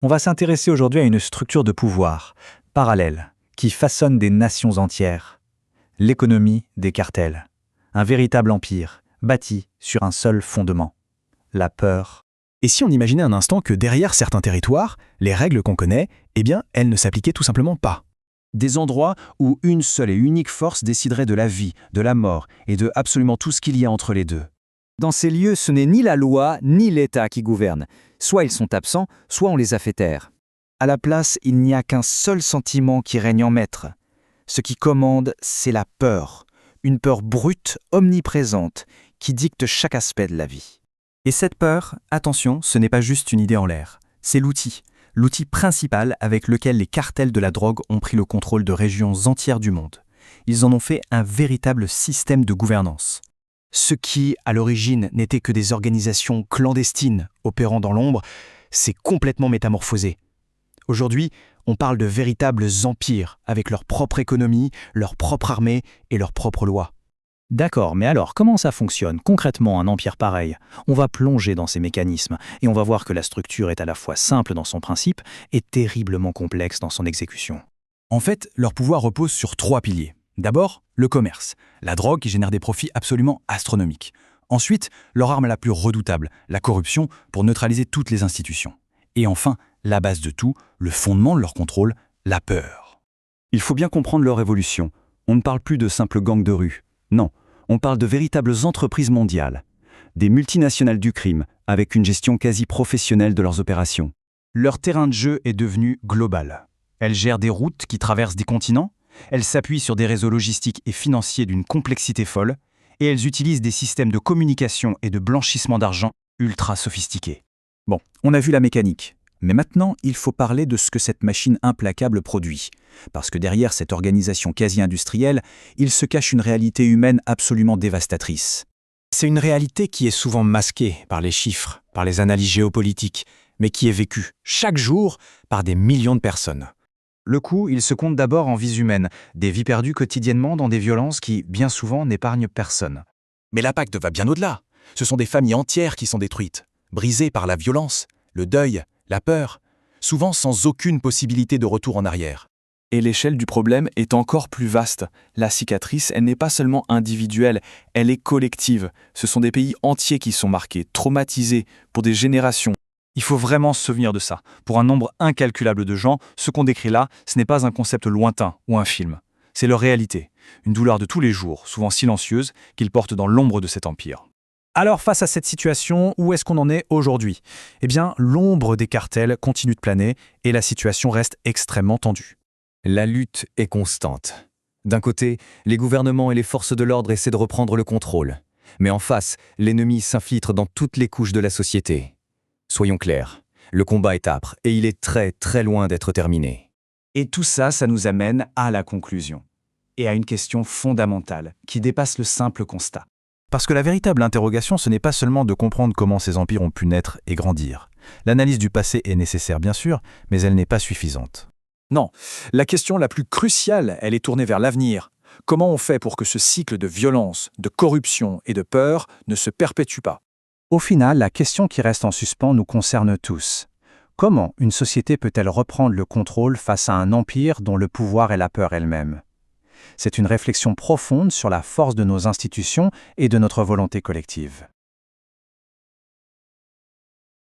On va s'intéresser aujourd'hui à une structure de pouvoir, parallèle, qui façonne des nations entières. L'économie des cartels. Un véritable empire, bâti sur un seul fondement. La peur. Et si on imaginait un instant que derrière certains territoires, les règles qu'on connaît, eh bien, elles ne s'appliquaient tout simplement pas. Des endroits où une seule et unique force déciderait de la vie, de la mort et de absolument tout ce qu'il y a entre les deux. Dans ces lieux, ce n'est ni la loi ni l'État qui gouvernent. Soit ils sont absents, soit on les a fait taire. À la place, il n'y a qu'un seul sentiment qui règne en maître. Ce qui commande, c'est la peur. Une peur brute, omniprésente, qui dicte chaque aspect de la vie. Et cette peur, attention, ce n'est pas juste une idée en l'air. C'est l'outil principal avec lequel les cartels de la drogue ont pris le contrôle de régions entières du monde. Ils en ont fait un véritable système de gouvernance. Ce qui, à l'origine, n'était que des organisations clandestines opérant dans l'ombre, s'est complètement métamorphosé. Aujourd'hui, on parle de véritables empires avec leur propre économie, leur propre armée et leurs propres lois. D'accord, mais alors comment ça fonctionne concrètement un empire pareil? On va plonger dans ces mécanismes et on va voir que la structure est à la fois simple dans son principe et terriblement complexe dans son exécution. En fait, leur pouvoir repose sur 3 piliers. D'abord, le commerce, la drogue qui génère des profits absolument astronomiques. Ensuite, leur arme la plus redoutable, la corruption, pour neutraliser toutes les institutions. Et enfin, la base de tout, le fondement de leur contrôle, la peur. Il faut bien comprendre leur évolution. On ne parle plus de simples gangs de rue. Non, on parle de véritables entreprises mondiales. Des multinationales du crime, avec une gestion quasi professionnelle de leurs opérations. Leur terrain de jeu est devenu global. Elles gèrent des routes qui traversent des continents. Elles s'appuient sur des réseaux logistiques et financiers d'une complexité folle, et elles utilisent des systèmes de communication et de blanchissement d'argent ultra sophistiqués. Bon, on a vu la mécanique, mais maintenant il faut parler de ce que cette machine implacable produit. Parce que derrière cette organisation quasi-industrielle, il se cache une réalité humaine absolument dévastatrice. C'est une réalité qui est souvent masquée par les chiffres, par les analyses géopolitiques, mais qui est vécue chaque jour par des millions de personnes. Le coût, il se compte d'abord en vies humaines, des vies perdues quotidiennement dans des violences qui, bien souvent, n'épargnent personne. Mais l'impact va bien au-delà. Ce sont des familles entières qui sont détruites, brisées par la violence, le deuil, la peur, souvent sans aucune possibilité de retour en arrière. Et l'échelle du problème est encore plus vaste. La cicatrice, elle n'est pas seulement individuelle, elle est collective. Ce sont des pays entiers qui sont marqués, traumatisés pour des générations. Il faut vraiment se souvenir de ça. Pour un nombre incalculable de gens, ce qu'on décrit là, ce n'est pas un concept lointain ou un film. C'est leur réalité, une douleur de tous les jours, souvent silencieuse, qu'ils portent dans l'ombre de cet empire. Alors face à cette situation, où est-ce qu'on en est aujourd'hui? Eh bien, l'ombre des cartels continue de planer et la situation reste extrêmement tendue. La lutte est constante. D'un côté, les gouvernements et les forces de l'ordre essaient de reprendre le contrôle. Mais en face, l'ennemi s'infiltre dans toutes les couches de la société. Soyons clairs, le combat est âpre et il est très très loin d'être terminé. Et tout ça, ça nous amène à la conclusion. Et à une question fondamentale, qui dépasse le simple constat. Parce que la véritable interrogation, ce n'est pas seulement de comprendre comment ces empires ont pu naître et grandir. L'analyse du passé est nécessaire bien sûr, mais elle n'est pas suffisante. Non, la question la plus cruciale, elle est tournée vers l'avenir. Comment on fait pour que ce cycle de violence, de corruption et de peur ne se perpétue pas? Au final, la question qui reste en suspens nous concerne tous. Comment une société peut-elle reprendre le contrôle face à un empire dont le pouvoir est la peur elle-même? C'est une réflexion profonde sur la force de nos institutions et de notre volonté collective.